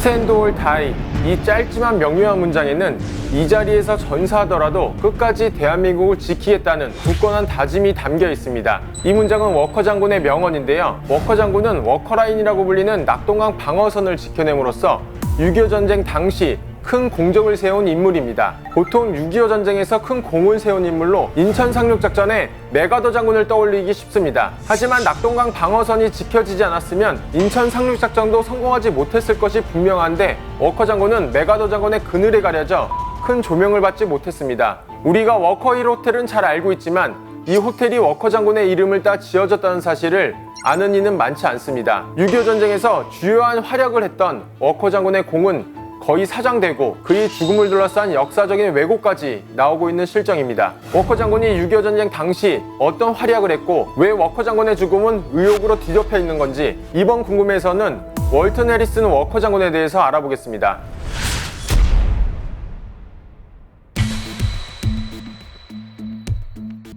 Stand or Die. 이 짧지만 명료한 문장에는 이 자리에서 전사하더라도 끝까지 대한민국을 지키겠다는 굳건한 다짐이 담겨 있습니다. 이 문장은 워커 장군의 명언인데요. 워커 장군은 워커라인이라고 불리는 낙동강 방어선을 지켜냄으로써 6.25 전쟁 당시 큰 공적을 세운 인물입니다. 보통 6.25 전쟁에서 큰 공을 세운 인물로 인천 상륙작전에 메가더 장군을 떠올리기 쉽습니다. 하지만 낙동강 방어선이 지켜지지 않았으면 인천 상륙작전도 성공하지 못했을 것이 분명한데 워커 장군은 메가더 장군의 그늘에 가려져 큰 조명을 받지 못했습니다. 우리가 워커 1 호텔은 잘 알고 있지만 이 호텔이 워커 장군의 이름을 따 지어졌다는 사실을 아는 이는 많지 않습니다. 6.25 전쟁에서 주요한 활약을 했던 워커 장군의 공은 거의 사장되고 그의 죽음을 둘러싼 역사적인 왜곡까지 나오고 있는 실정입니다. 워커 장군이 6.25 전쟁 당시 어떤 활약을 했고 왜 워커 장군의 죽음은 의혹으로 뒤덮여 있는 건지 이번 궁금해서는 월튼 해리슨 워커 장군에 대해서 알아보겠습니다.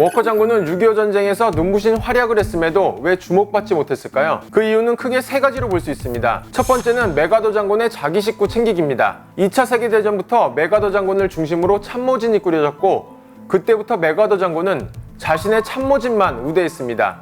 워커 장군은 6.25 전쟁에서 눈부신 활약을 했음에도 왜 주목받지 못했을까요? 그 이유는 크게 세 가지로 볼 수 있습니다. 첫 번째는 메가더 장군의 자기 식구 챙기기입니다. 2차 세계대전부터 메가더 장군을 중심으로 참모진이 꾸려졌고 그때부터 메가더 장군은 자신의 참모진만 우대했습니다.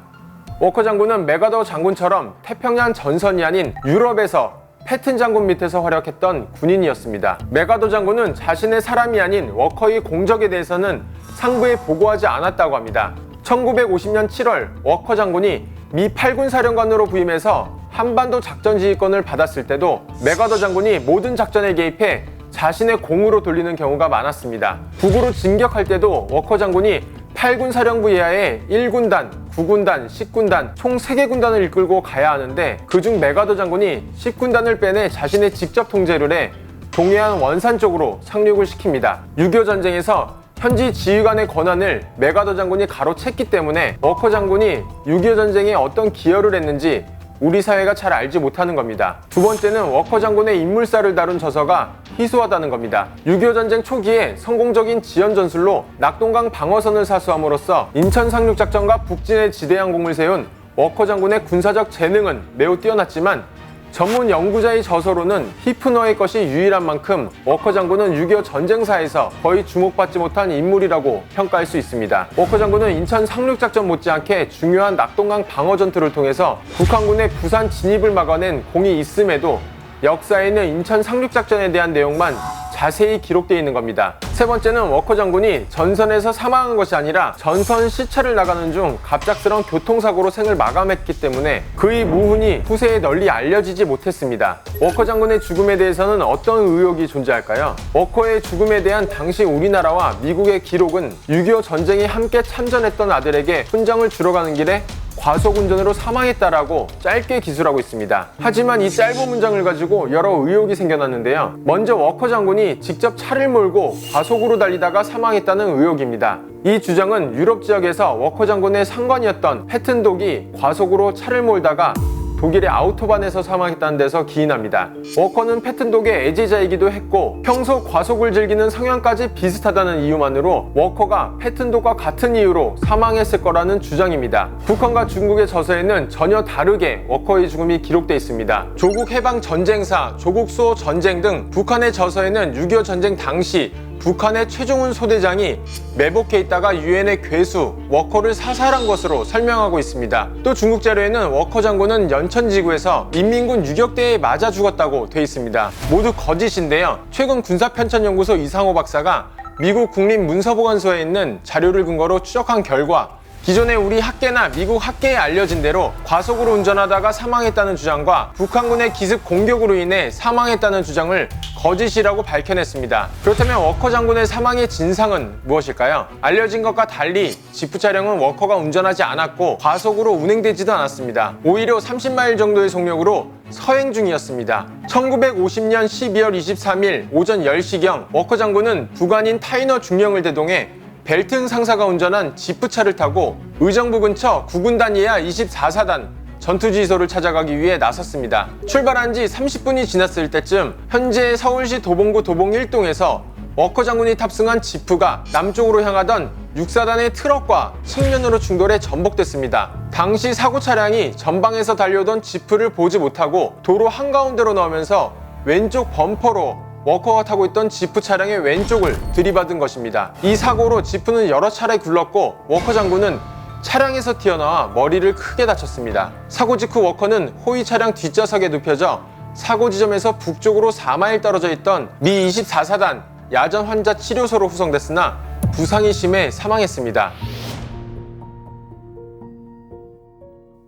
워커 장군은 메가더 장군처럼 태평양 전선이 아닌 유럽에서 패튼 장군 밑에서 활약했던 군인이었습니다. 메가더 장군은 자신의 사람이 아닌 워커의 공적에 대해서는 상부에 보고하지 않았다고 합니다. 1950년 7월 워커 장군이 미 8군 사령관으로 부임해서 한반도 작전 지휘권을 받았을 때도 메가더 장군이 모든 작전에 개입해 자신의 공으로 돌리는 경우가 많았습니다. 북으로 진격할 때도 워커 장군이 8군 사령부 이하의 1군단, 9군단, 10군단 총 3개 군단을 이끌고 가야 하는데 그중 메가더 장군이 10군단을 빼내 자신의 직접 통제를 해 동해안 원산 쪽으로 상륙을 시킵니다. 6.25 전쟁에서 현지 지휘관의 권한을 메가더 장군이 가로챘기 때문에 워커 장군이 6.25 전쟁에 어떤 기여를 했는지 우리 사회가 잘 알지 못하는 겁니다. 두 번째는 워커 장군의 인물사를 다룬 저서가 희소하다는 겁니다. 6.25 전쟁 초기에 성공적인 지연 전술로 낙동강 방어선을 사수함으로써 인천 상륙작전과 북진에 지대한 공을 세운 워커 장군의 군사적 재능은 매우 뛰어났지만 전문 연구자의 저서로는 히프너의 것이 유일한 만큼 워커 장군은 6.25 전쟁사에서 거의 주목받지 못한 인물이라고 평가할 수 있습니다. 워커 장군은 인천 상륙작전 못지않게 중요한 낙동강 방어 전투를 통해서 북한군의 부산 진입을 막아낸 공이 있음에도 역사에는 인천 상륙작전에 대한 내용만 자세히 기록되어 있는 겁니다. 세 번째는 워커 장군이 전선에서 사망한 것이 아니라 전선 시찰을 나가는 중 갑작스러운 교통사고로 생을 마감했기 때문에 그의 무훈이 후세에 널리 알려지지 못했습니다. 워커 장군의 죽음에 대해서는 어떤 의혹이 존재할까요? 워커의 죽음에 대한 당시 우리나라와 미국의 기록은 6.25 전쟁에 함께 참전했던 아들에게 훈장을 주러 가는 길에 과속운전으로 사망했다라고 짧게 기술하고 있습니다. 하지만 이 짧은 문장을 가지고 여러 의혹이 생겨났는데요. 먼저 워커 장군이 직접 차를 몰고 과속으로 달리다가 사망했다는 의혹입니다. 이 주장은 유럽 지역에서 워커 장군의 상관이었던 패튼 독이 과속으로 차를 몰다가 독일의 아우토반에서 사망했다는 데서 기인합니다. 워커는 패튼 독의 애제자이기도 했고 평소 과속을 즐기는 성향까지 비슷하다는 이유만으로 워커가 패튼 독과 같은 이유로 사망했을 거라는 주장입니다. 북한과 중국의 저서에는 전혀 다르게 워커의 죽음이 기록되어 있습니다. 조국 해방 전쟁사, 조국 수호 전쟁 등 북한의 저서에는 6.25 전쟁 당시 북한의 최종훈 소대장이 매복해 있다가 유엔의 괴수 워커를 사살한 것으로 설명하고 있습니다. 또 중국 자료에는 워커 장군은 연천지구에서 인민군 유격대에 맞아 죽었다고 돼 있습니다. 모두 거짓인데요. 최근 군사편찬연구소 이상호 박사가 미국 국립문서보관소에 있는 자료를 근거로 추적한 결과 기존에 우리 학계나 미국 학계에 알려진 대로 과속으로 운전하다가 사망했다는 주장과 북한군의 기습 공격으로 인해 사망했다는 주장을 거짓이라고 밝혀냈습니다. 그렇다면 워커 장군의 사망의 진상은 무엇일까요? 알려진 것과 달리 지프 차량은 워커가 운전하지 않았고 과속으로 운행되지도 않았습니다. 오히려 30마일 정도의 속력으로 서행 중이었습니다. 1950년 12월 23일 오전 10시경 워커 장군은 부관인 타이너 중령을 대동해 벨튼 상사가 운전한 지프차를 타고 의정부 근처 9군단 예하 24사단 전투지휘소를 찾아가기 위해 나섰습니다. 출발한 지 30분이 지났을 때쯤 현재 서울시 도봉구 도봉 1동에서 워커 장군이 탑승한 지프가 남쪽으로 향하던 6사단의 트럭과 측면으로 충돌해 전복됐습니다. 당시 사고 차량이 전방에서 달려오던 지프를 보지 못하고 도로 한가운데로 나오면서 왼쪽 범퍼로 워커가 타고 있던 지프 차량의 왼쪽을 들이받은 것입니다. 이 사고로 지프는 여러 차례 굴렀고 워커 장군은 차량에서 튀어나와 머리를 크게 다쳤습니다. 사고 직후 워커는 호위 차량 뒷좌석에 눕혀져 사고 지점에서 북쪽으로 4마일 떨어져 있던 미 24사단 야전 환자 치료소로 후송됐으나 부상이 심해 사망했습니다.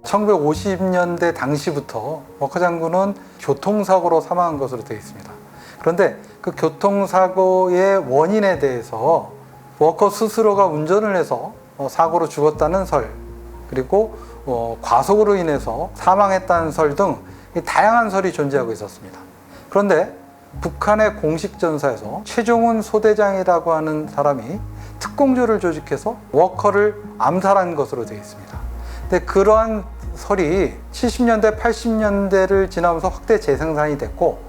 1950년대 당시부터 워커 장군은 교통사고로 사망한 것으로 되어 있습니다. 그런데 그 교통사고의 원인에 대해서 워커 스스로가 운전을 해서 사고로 죽었다는 설, 그리고 과속으로 인해서 사망했다는 설 등 다양한 설이 존재하고 있었습니다. 그런데 북한의 공식 전사에서 최종훈 소대장이라고 하는 사람이 특공조를 조직해서 워커를 암살한 것으로 되어 있습니다. 근데 그러한 설이 70년대, 80년대를 지나면서 확대 재생산이 됐고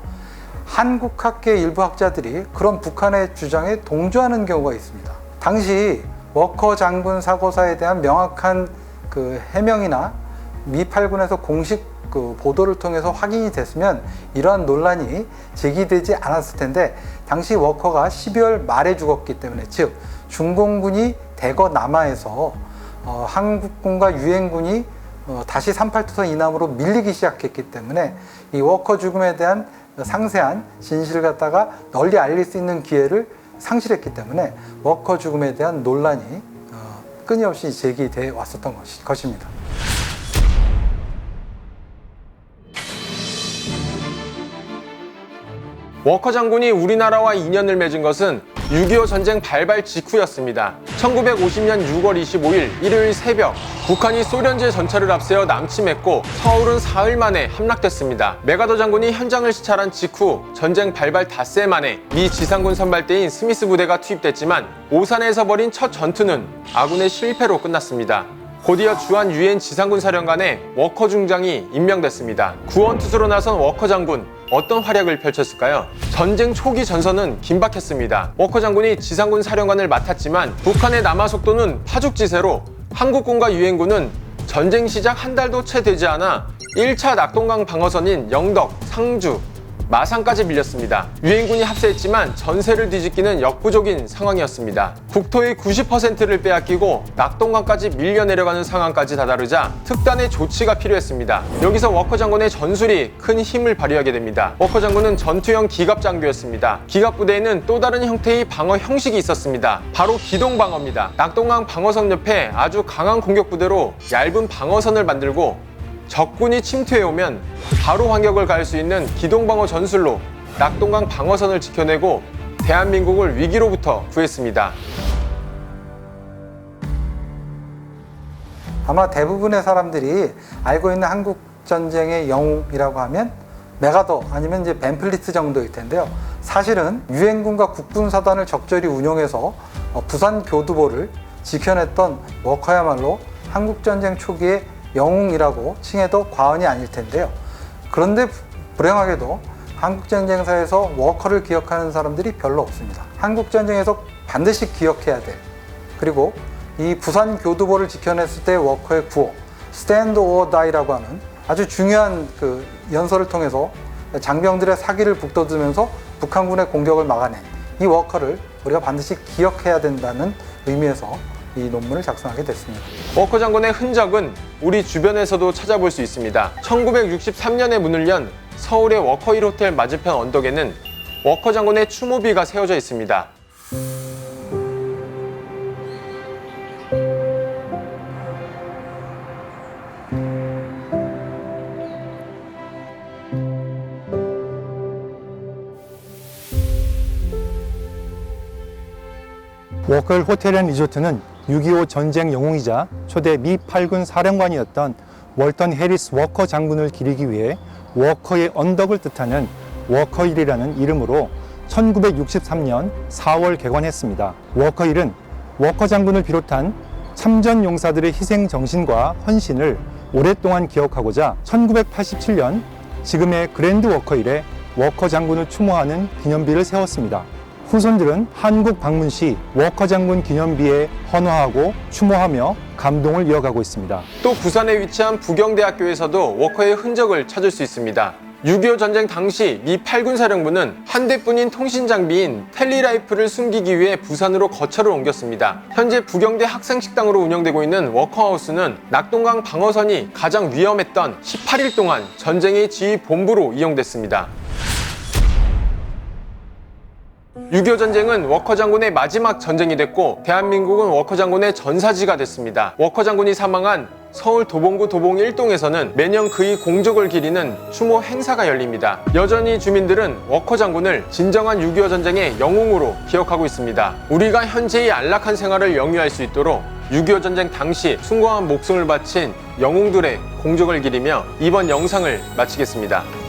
한국학계 일부 학자들이 그런 북한의 주장에 동조하는 경우가 있습니다. 당시 워커 장군 사고사에 대한 명확한 해명이나 미 8군에서 공식 보도를 통해서 확인이 됐으면 이러한 논란이 제기되지 않았을 텐데 당시 워커가 12월 말에 죽었기 때문에, 즉 중공군이 대거 남하해서 한국군과 유엔군이 다시 38도선 이남으로 밀리기 시작했기 때문에 이 워커 죽음에 대한 상세한 진실을 갖다가 널리 알릴 수 있는 기회를 상실했기 때문에 워커 죽음에 대한 논란이 끊임없이 제기되어 왔었던 것입니다. 워커 장군이 우리나라와 인연을 맺은 것은 6.25 전쟁 발발 직후였습니다. 1950년 6월 25일 일요일 새벽, 북한이 소련제 전차를 앞세워 남침했고 서울은 사흘 만에 함락됐습니다. 메가더 장군이 현장을 시찰한 직후 전쟁 발발 닷새 만에 미 지상군 선발대인 스미스 부대가 투입됐지만 오산에서 벌인 첫 전투는 아군의 실패로 끝났습니다. 곧이어 주한 유엔 지상군 사령관에 워커 중장이 임명됐습니다. 구원투수로 나선 워커 장군, 어떤 활약을 펼쳤을까요? 전쟁 초기 전선은 긴박했습니다. 워커 장군이 지상군 사령관을 맡았지만 북한의 남하 속도는 파죽지세로 한국군과 유엔군은 전쟁 시작 한 달도 채 되지 않아 1차 낙동강 방어선인 영덕, 상주, 마산까지 밀렸습니다. 유엔군이 합세했지만 전세를 뒤집기는 역부족인 상황이었습니다. 국토의 90%를 빼앗기고 낙동강까지 밀려 내려가는 상황까지 다다르자 특단의 조치가 필요했습니다. 여기서 워커 장군의 전술이 큰 힘을 발휘하게 됩니다. 워커 장군은 전투형 기갑 장교였습니다. 기갑 부대에는 또 다른 형태의 방어 형식이 있었습니다. 바로 기동방어입니다. 낙동강 방어선 옆에 아주 강한 공격 부대로 얇은 방어선을 만들고 적군이 침투해오면 바로 반격을 가할 수 있는 기동방어 전술로 낙동강 방어선을 지켜내고 대한민국을 위기로부터 구했습니다. 아마 대부분의 사람들이 알고 있는 한국전쟁의 영웅이라고 하면 메가더 아니면 이제 벤플리트 정도일 텐데요. 사실은 유엔군과 국군사단을 적절히 운용해서 부산 교두보를 지켜냈던 워커야말로 한국전쟁 초기에 영웅이라고 칭해도 과언이 아닐 텐데요. 그런데 불행하게도 한국전쟁사에서 워커를 기억하는 사람들이 별로 없습니다. 한국전쟁에서 반드시 기억해야 될, 그리고 이 부산 교두보를 지켜냈을 때 워커의 구호, Stand or Die라고 하는 아주 중요한 연설을 통해서 장병들의 사기를 북돋으면서 북한군의 공격을 막아낸 이 워커를 우리가 반드시 기억해야 된다는 의미에서 이 논문을 작성하게 됐습니다. 워커 장군의 흔적은 우리 주변에서도 찾아볼 수 있습니다. 1963년에 문을 연 서울의 워커 1호텔 맞은편 언덕에는 워커 장군의 추모비가 세워져 있습니다. 워커 호텔 앤 리조트는 6.25 전쟁 영웅이자 초대 미 8군 사령관이었던 월턴 해리스 워커 장군을 기리기 위해 워커의 언덕을 뜻하는 워커힐이라는 이름으로 1963년 4월 개관했습니다. 워커힐은 워커 장군을 비롯한 참전 용사들의 희생 정신과 헌신을 오랫동안 기억하고자 1987년 지금의 그랜드 워커힐에 워커 장군을 추모하는 기념비를 세웠습니다. 후손들은 한국 방문 시 워커 장군 기념비에 헌화하고 추모하며 감동을 이어가고 있습니다. 또 부산에 위치한 부경대학교에서도 워커의 흔적을 찾을 수 있습니다. 6.25 전쟁 당시 미 8군 사령부는 한 대뿐인 통신 장비인 텔리라이프를 숨기기 위해 부산으로 거처를 옮겼습니다. 현재 부경대 학생식당으로 운영되고 있는 워커하우스는 낙동강 방어선이 가장 위험했던 18일 동안 전쟁의 지휘 본부로 이용됐습니다. 6.25 전쟁은 워커 장군의 마지막 전쟁이 됐고 대한민국은 워커 장군의 전사지가 됐습니다. 워커 장군이 사망한 서울 도봉구 도봉 1동에서는 매년 그의 공적을 기리는 추모 행사가 열립니다. 여전히 주민들은 워커 장군을 진정한 6.25 전쟁의 영웅으로 기억하고 있습니다. 우리가 현재의 안락한 생활을 영위할 수 있도록 6.25 전쟁 당시 숭고한 목숨을 바친 영웅들의 공적을 기리며 이번 영상을 마치겠습니다.